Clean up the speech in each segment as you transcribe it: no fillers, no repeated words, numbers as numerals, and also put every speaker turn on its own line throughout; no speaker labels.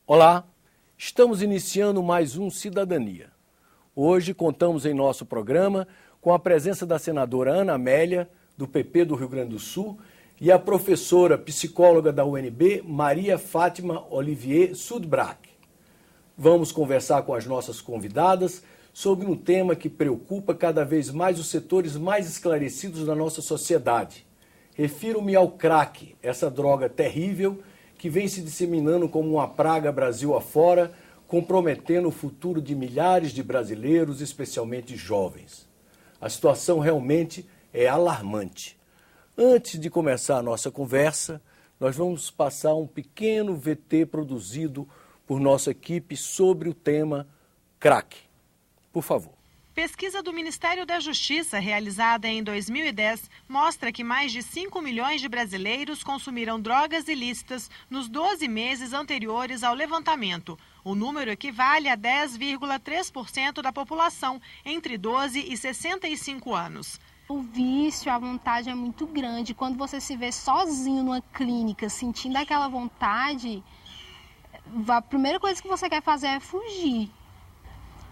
Olá, estamos iniciando mais um Cidadania. Hoje contamos em nosso programa com a presença da senadora Ana Amélia, do PP do Rio Grande do Sul, e a professora psicóloga da UNB, Maria Fátima Olivier Sudbrack. Vamos conversar com as nossas convidadas sobre um tema que preocupa cada vez mais os setores mais esclarecidos da nossa sociedade. Refiro-me ao crack, essa droga terrível que vem se disseminando como uma praga Brasil afora, comprometendo o futuro de milhares de brasileiros, especialmente jovens. A situação realmente é alarmante. Antes de começar a nossa conversa, nós vamos passar um pequeno VT produzido por nossa equipe sobre o tema crack. Por favor.
Pesquisa do Ministério da Justiça, realizada em 2010, mostra que mais de 5 milhões de brasileiros consumiram drogas ilícitas nos 12 meses anteriores ao levantamento. O número equivale a 10,3% da população entre 12 e 65 anos.
O vício, a vontade é muito grande. Quando você se vê sozinho numa clínica, sentindo aquela vontade, a primeira coisa que você quer fazer é fugir.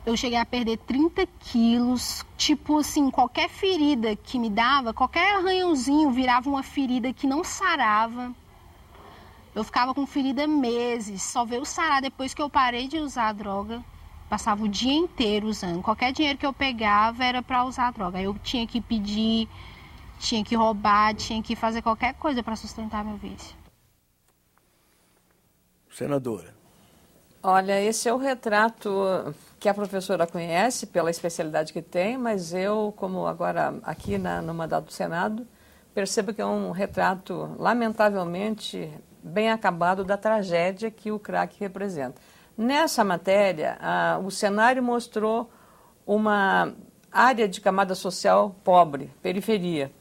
Eu cheguei a perder 30 quilos, tipo assim, qualquer ferida que me dava, qualquer arranhãozinho virava uma ferida que não sarava. Eu ficava com ferida meses, só veio sarar depois que eu parei de usar a droga. Passava o dia inteiro usando, qualquer dinheiro que eu pegava era para usar a droga. Eu tinha que pedir, tinha que roubar, tinha que fazer qualquer coisa para sustentar meu vício.
Senadora.
Olha, esse é o retrato que a professora conhece pela especialidade que tem, mas eu, como agora aqui no mandato do Senado, percebo que é um retrato, lamentavelmente, bem acabado da tragédia que o crack representa. Nessa matéria, o cenário mostrou uma área de camada social pobre, periferia,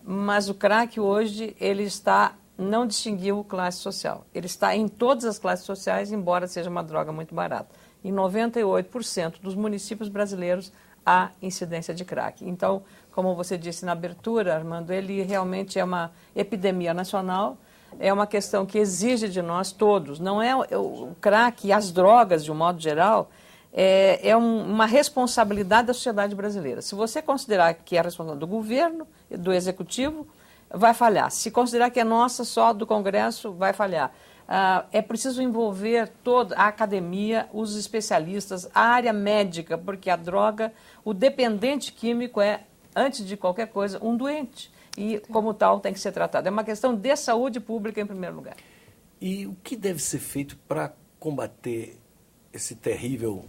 mas o crack hoje não distinguiu classe social. Ele está em todas as classes sociais, embora seja uma droga muito barata. Em 98% dos municípios brasileiros há incidência de crack. Então, como você disse na abertura, Armando, ele realmente é uma epidemia nacional, é uma questão que exige de nós todos. Não é o crack e as drogas, de um modo geral, uma responsabilidade da sociedade brasileira. Se você considerar que é a responsabilidade do governo e do executivo, vai falhar. Se considerar que é nossa, só do Congresso, vai falhar. É preciso envolver toda a academia, os especialistas, a área médica, porque a droga, o dependente químico é, antes de qualquer coisa, um doente. E, como tal, tem que ser tratado. É uma questão de saúde pública, em primeiro lugar.
E o que deve ser feito para combater essa terrível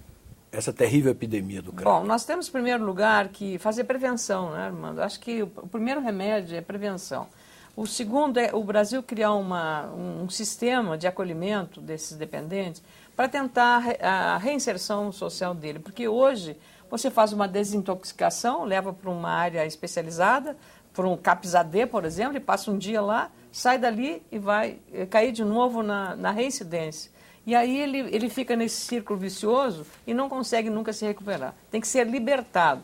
epidemia do crack?
Bom, nós temos, em primeiro lugar, que fazer prevenção, né, Armando? Acho que o primeiro remédio é prevenção. O segundo é o Brasil criar um sistema de acolhimento desses dependentes para tentar a reinserção social dele. Porque hoje você faz uma desintoxicação, leva para uma área especializada, para um CAPS-AD, por exemplo, e passa um dia lá, sai dali e vai cair de novo na reincidência. E aí ele fica nesse círculo vicioso e não consegue nunca se recuperar. Tem que ser libertado.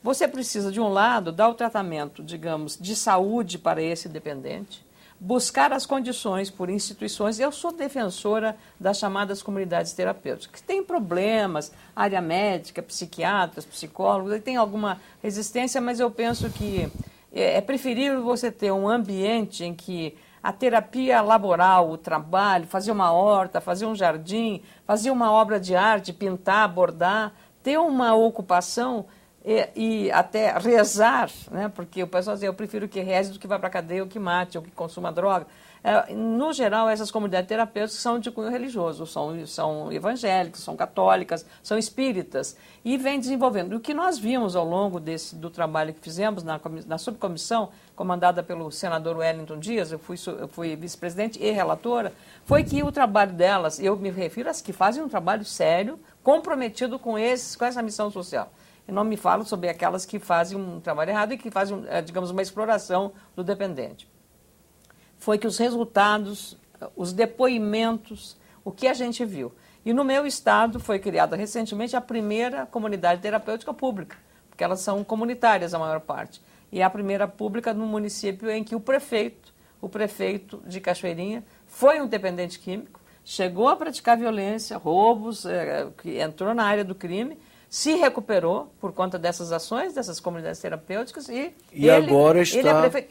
Você precisa, de um lado, dar o tratamento, digamos, de saúde para esse dependente, buscar as condições por instituições. Eu sou defensora das chamadas comunidades terapêuticas, que têm problemas, área médica, psiquiatras, psicólogos, tem alguma resistência, mas eu penso que é preferível você ter um ambiente em que a terapia laboral, o trabalho, fazer uma horta, fazer um jardim, fazer uma obra de arte, pintar, bordar, ter uma ocupação e até rezar, né? Porque o pessoal diz, eu prefiro que reze do que vá para a cadeia ou que mate ou que consuma droga. No geral, essas comunidades terapêuticas são de cunho religioso, são evangélicas, são católicas, são espíritas, e vem desenvolvendo. E o que nós vimos ao longo do trabalho que fizemos na subcomissão, comandada pelo senador Wellington Dias, eu fui vice-presidente e relatora, foi que o trabalho delas, eu me refiro às que fazem um trabalho sério, comprometido com essa missão social. Eu não me falo sobre aquelas que fazem um trabalho errado e que fazem, digamos, uma exploração do dependente. Foi que os resultados, os depoimentos, o que a gente viu. E no meu estado foi criada recentemente a primeira comunidade terapêutica pública, porque elas são comunitárias a maior parte. E é a primeira pública no município em que o prefeito de Cachoeirinha foi um dependente químico, chegou a praticar violência, roubos, que entrou na área do crime, se recuperou por conta dessas ações, dessas comunidades terapêuticas e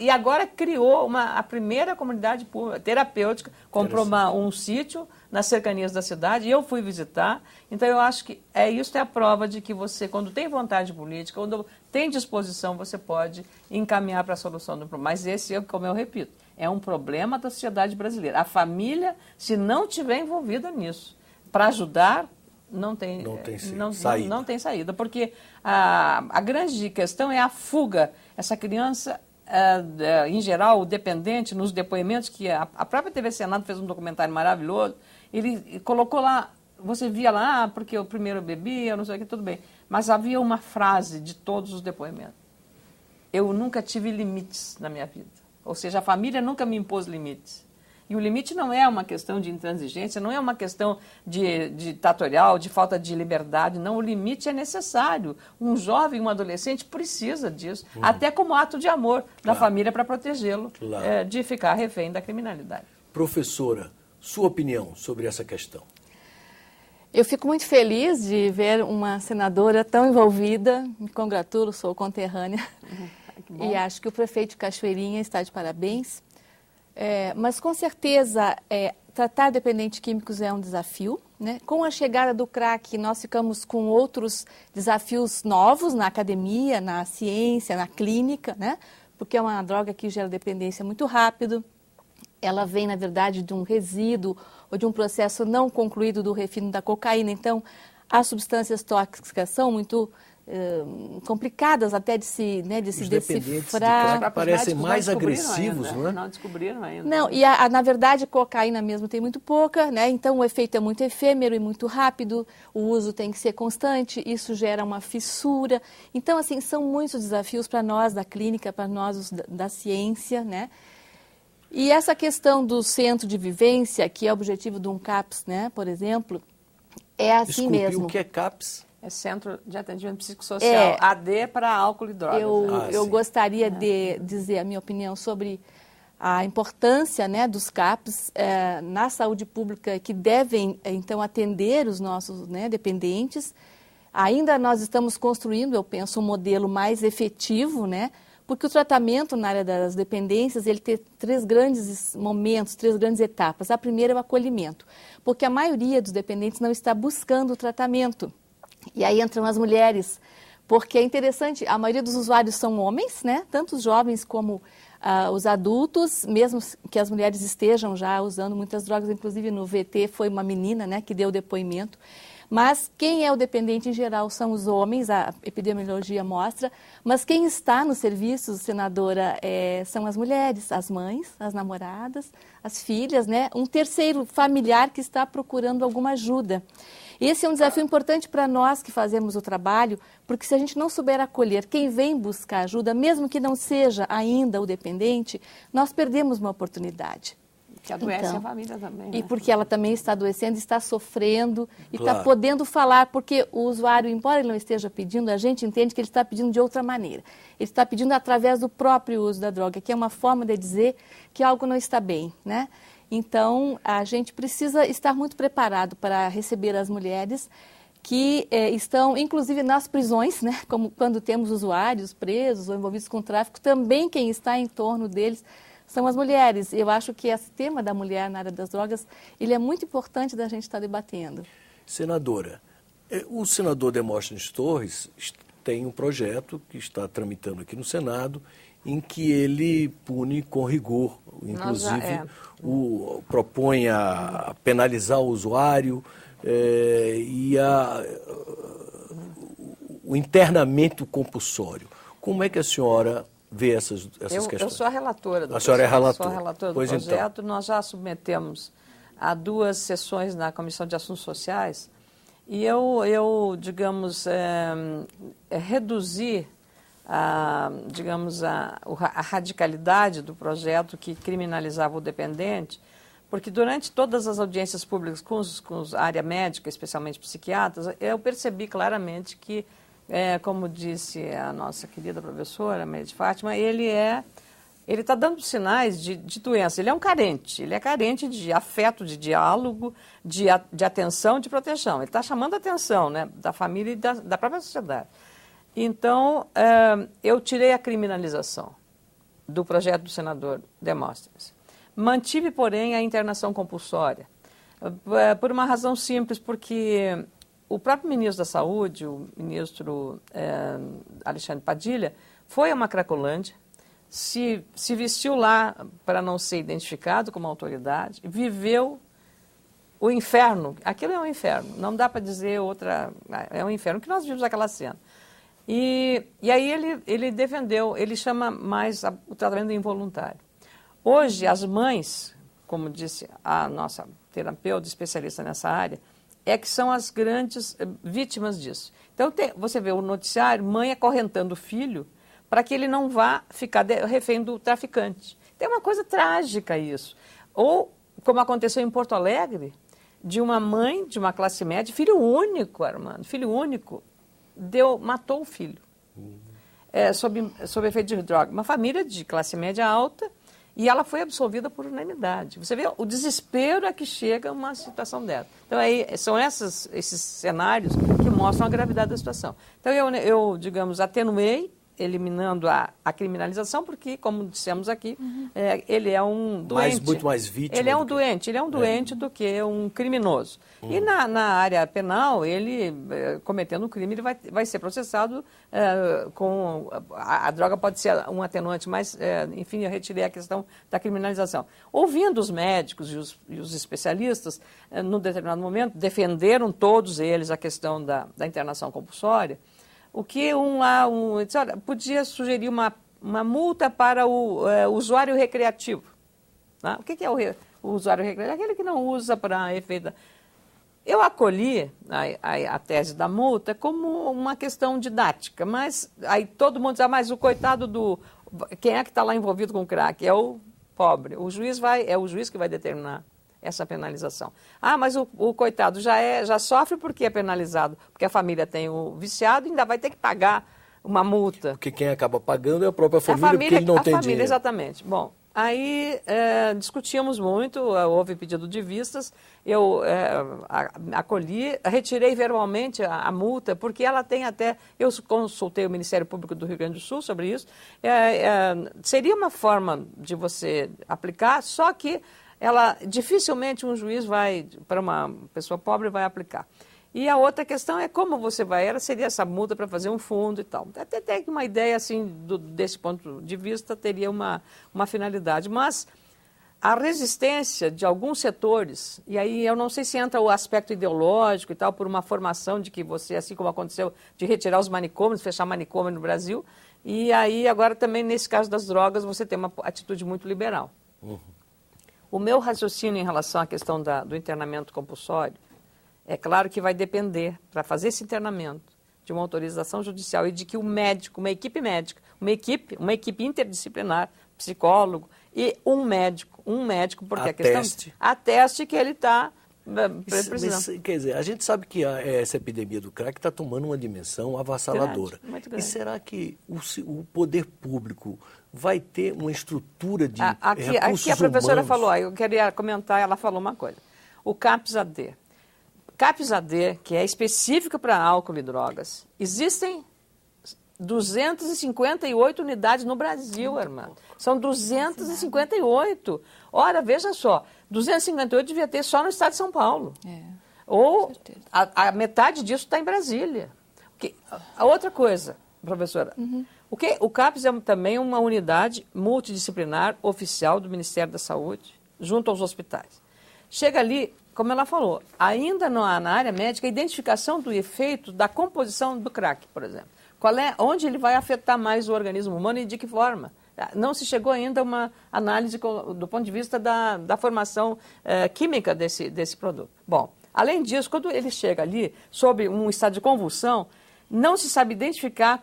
agora criou a primeira comunidade terapêutica, comprou um sítio nas cercanias da cidade e eu fui visitar. Então eu acho que isso é a prova de que você, quando tem vontade política, quando tem disposição, você pode encaminhar para a solução do problema. Mas esse, como eu repito, é um problema da sociedade brasileira. A família, se não estiver envolvida nisso, para ajudar, não tem saída, porque a grande questão é a fuga. Essa criança, em geral, o dependente, nos depoimentos, que a própria TV Senado fez um documentário maravilhoso, ele colocou lá, você via lá, porque o primeiro bebia, não sei o que, tudo bem, mas havia uma frase de todos os depoimentos: eu nunca tive limites na minha vida, ou seja, a família nunca me impôs limites. E o limite não é uma questão de intransigência, não é uma questão de ditatorial, de falta de liberdade, não. O limite é necessário. Um jovem, um adolescente precisa disso, até como ato de amor da família para protegê-lo de ficar refém da criminalidade.
Professora, sua opinião sobre essa questão?
Eu fico muito feliz de ver uma senadora tão envolvida, me congratulo, sou conterrânea, e acho que o prefeito de Cachoeirinha está de parabéns. Mas, com certeza, tratar dependentes químicos é um desafio, né? Com a chegada do crack, nós ficamos com outros desafios novos na academia, na ciência, na clínica, né? Porque é uma droga que gera dependência muito rápido. Ela vem, na verdade, de um resíduo ou de um processo não concluído do refino da cocaína. Então, as substâncias tóxicas são muito complicadas até de se decifrar.
De crack parecem mais agressivos,
ainda,
não é?
Não descobriram ainda.
Não, e na verdade a cocaína mesmo tem muito pouca, né? Então o efeito é muito efêmero e muito rápido, o uso tem que ser constante, isso gera uma fissura. Então, assim, são muitos desafios para nós da clínica, para nós da ciência, né? E essa questão do centro de vivência, que é o objetivo de um CAPS, né, por exemplo, é assim mesmo.
O que é CAPS?
É Centro de Atendimento Psicossocial, AD para álcool e drogas.
Eu gostaria de dizer a minha opinião sobre a importância, né, dos CAPs na saúde pública, que devem, então, atender os nossos, né, dependentes. Ainda nós estamos construindo, eu penso, um modelo mais efetivo, né, porque o tratamento na área das dependências, ele tem 3 grandes momentos, 3 grandes etapas. A primeira é o acolhimento, porque a maioria dos dependentes não está buscando o tratamento. E aí entram as mulheres, porque é interessante, a maioria dos usuários são homens, né? Tanto os jovens como os adultos, mesmo que as mulheres estejam já usando muitas drogas, inclusive no VT foi uma menina, né, que deu depoimento. Mas quem é o dependente em geral são os homens, a epidemiologia mostra, mas quem está nos serviços, senadora, são as mulheres, as mães, as namoradas, as filhas, né? Um terceiro familiar que está procurando alguma ajuda. Esse é um desafio importante para nós que fazemos o trabalho, porque se a gente não souber acolher quem vem buscar ajuda, mesmo que não seja ainda o dependente, nós perdemos uma oportunidade.
Que adoece a família também.
E
né?
porque ela também está adoecendo, está sofrendo e está podendo falar, porque o usuário, embora ele não esteja pedindo, a gente entende que ele está pedindo de outra maneira. Ele está pedindo através do próprio uso da droga, que é uma forma de dizer que algo não está bem, né? Então, a gente precisa estar muito preparado para receber as mulheres que estão, inclusive, nas prisões, né? Como quando temos usuários presos ou envolvidos com tráfico, também quem está em torno deles são as mulheres. Eu acho que esse tema da mulher na área das drogas, ele é muito importante da gente estar debatendo.
Senadora, o senador Demóstenes Torres tem um projeto que está tramitando aqui no Senado, em que ele pune com rigor, inclusive propõe a penalizar o usuário e o internamento compulsório. Como é que a senhora vê essas questões?
Eu sou a relatora do projeto.
A senhora é relatora?
Sou a relatora do
pois
projeto.
Então.
Nós já submetemos a 2 sessões na Comissão de Assuntos Sociais e eu digamos, reduzi a radicalidade do projeto que criminalizava o dependente, porque durante todas as audiências públicas com a área médica, especialmente psiquiatras, eu percebi claramente que, como disse a nossa querida professora Maria de Fátima, ele é ele está dando sinais de doença. Ele é um carente, ele é carente de afeto, de diálogo, de atenção, de proteção. Ele está chamando a atenção, né, da família e da própria sociedade. Então, eu tirei a criminalização do projeto do senador Demóstenes. Mantive, porém, a internação compulsória, por uma razão simples, porque o próprio ministro da Saúde, o ministro Alexandre Padilha, foi a uma Cracolândia, se vestiu lá para não ser identificado como autoridade, viveu o inferno. Aquilo é um inferno, não dá para dizer outra, é um inferno, que nós vimos aquela cena. E aí ele defendeu, ele chama mais o tratamento involuntário. Hoje, as mães, como disse a nossa terapeuta especialista nessa área, é que são as grandes vítimas disso. Então, você vê o noticiário, mãe acorrentando o filho para que ele não vá ficar refém do traficante. Tem uma coisa trágica isso. Ou, como aconteceu em Porto Alegre, de uma mãe de uma classe média, filho único, Armando, filho único, matou o filho, sob efeito de droga. Uma família de classe média alta, e ela foi absolvida por unanimidade. Você vê o desespero a que chega uma situação dessa. Então, são esses cenários que mostram a gravidade da situação. Então, eu digamos, atenuei, eliminando a criminalização, porque, como dissemos aqui, ele é um doente.
Muito mais vítima.
Ele é um doente do que um criminoso. E na área penal, ele, cometendo um crime, ele vai ser processado com... A droga pode ser um atenuante, mas, enfim, eu retirei a questão da criminalização. Ouvindo os médicos e os especialistas, num determinado momento, defenderam todos eles a questão da internação compulsória. O que disse, olha, podia sugerir uma multa para o usuário recreativo. Tá? O que é o usuário recreativo? Aquele que não usa para efeito. Eu acolhi a tese da multa como uma questão didática, mas aí todo mundo diz, mas o coitado quem é que está lá envolvido com o crack? É o pobre. É o juiz que vai determinar essa penalização. Mas o coitado já sofre porque é penalizado, porque a família tem o viciado e ainda vai ter que pagar uma multa.
Porque quem acaba pagando é a própria família, porque ele não tem dinheiro.
Exatamente. Bom, aí discutimos muito, houve pedido de vistas, eu acolhi, retirei verbalmente a multa, porque ela tem até... Eu consultei o Ministério Público do Rio Grande do Sul sobre isso. Seria uma forma de você aplicar, só que dificilmente um juiz para uma pessoa pobre, vai aplicar. E a outra questão é como você seria essa multa para fazer um fundo e tal. Até tem uma ideia, assim, desse ponto de vista, teria uma finalidade. Mas a resistência de alguns setores, e aí eu não sei se entra o aspecto ideológico e tal, por uma formação de que você, assim como aconteceu, de retirar os manicômios, fechar manicômio no Brasil, e aí agora também, nesse caso das drogas, você tem uma atitude muito liberal. O meu raciocínio em relação à questão do internamento compulsório, é claro que vai depender, para fazer esse internamento, de uma autorização judicial e de que o médico, uma equipe médica, uma equipe interdisciplinar, psicólogo e um médico, porque ateste que ele está precisando.
Quer dizer, a gente sabe que essa epidemia do crack está tomando uma dimensão avassaladora.
Muito grande.
E será que o poder público vai ter uma estrutura de recursos
Aqui a professora
humanos?
falou, eu queria comentar, ela falou uma coisa. O CAPS-AD. CAPS-AD, que é específico para álcool e drogas, existem 258 unidades no Brasil, irmã. São 258. Ora, veja só, 258 devia ter só no estado de São Paulo. Ou a metade disso está em Brasília. A outra coisa, professora, o CAPS é também uma unidade multidisciplinar oficial do Ministério da Saúde, junto aos hospitais. Chega ali, como ela falou, ainda não há na área médica a identificação do efeito da composição do crack, por exemplo. Onde ele vai afetar mais o organismo humano e de que forma? Não se chegou ainda a uma análise do ponto de vista da formação química desse produto. Bom, além disso, quando ele chega ali, sob um estado de convulsão, não se sabe identificar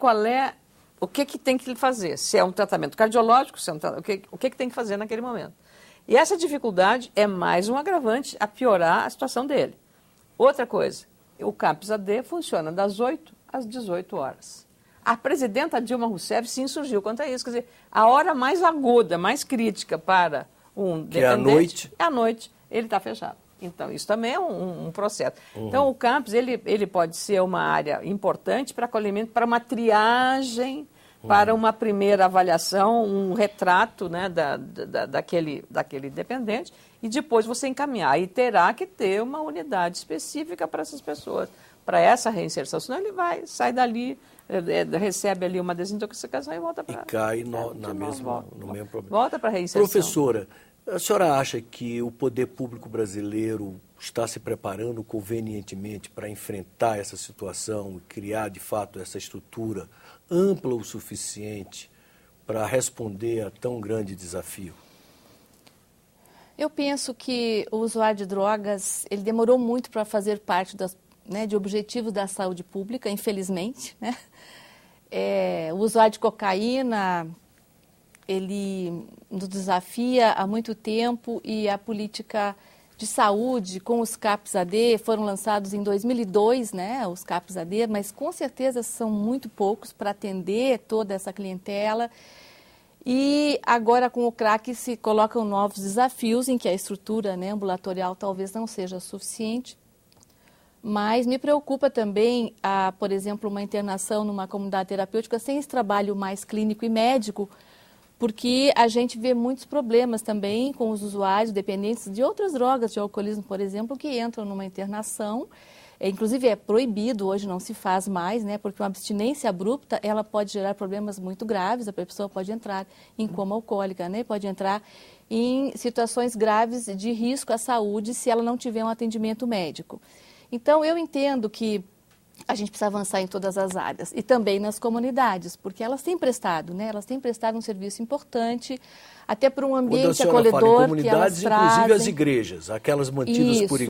o que tem que fazer. Se é um tratamento cardiológico, o que tem que fazer naquele momento. E essa dificuldade é mais um agravante a piorar a situação dele. Outra coisa, o CAPS-AD funciona das 8 às 18 horas. A presidenta Dilma Rousseff se insurgiu contra isso. Quer dizer, a hora mais aguda, mais crítica para um
que
dependente é à noite, ele está fechado. Então, isso também é um processo. Então, o campus, ele pode ser uma área importante para acolhimento, para uma triagem, para uma primeira avaliação, um retrato, né, daquele dependente, e depois você encaminhar. E terá que ter uma unidade específica para essas pessoas, para essa reinserção. Senão ele sai dali, recebe ali uma desintoxicação e volta para...
E cai no mesmo problema.
Volta para a reinserção.
Professora, a senhora acha que o poder público brasileiro está se preparando convenientemente para enfrentar essa situação e criar, de fato, essa estrutura ampla o suficiente para responder a tão grande desafio?
Eu penso que o usuário de drogas, ele demorou muito para fazer parte de objetivos da saúde pública, infelizmente, né? O usuário de cocaína, ele nos desafia há muito tempo, e a política de saúde com os CAPS-AD foram lançados em 2002, né, os CAPS-AD, mas com certeza são muito poucos para atender toda essa clientela. E agora com o crack se colocam novos desafios em que a estrutura, né, ambulatorial talvez não seja suficiente. Mas me preocupa também, por exemplo, uma internação numa comunidade terapêutica sem esse trabalho mais clínico e médico, porque a gente vê muitos problemas também com os usuários dependentes de outras drogas, de alcoolismo, por exemplo, que entram numa internação. Inclusive é proibido, hoje não se faz mais, né, porque uma abstinência abrupta ela pode gerar problemas muito graves, a pessoa pode entrar em coma alcoólica, né, pode entrar em situações graves de risco à saúde se ela não tiver um atendimento médico. Então, eu entendo que a gente precisa avançar em todas as áreas e também nas comunidades, porque elas têm prestado, né? Elas têm prestado um serviço importante, até para um ambiente acolhedor que elas trazem.
Inclusive as igrejas, aquelas mantidas por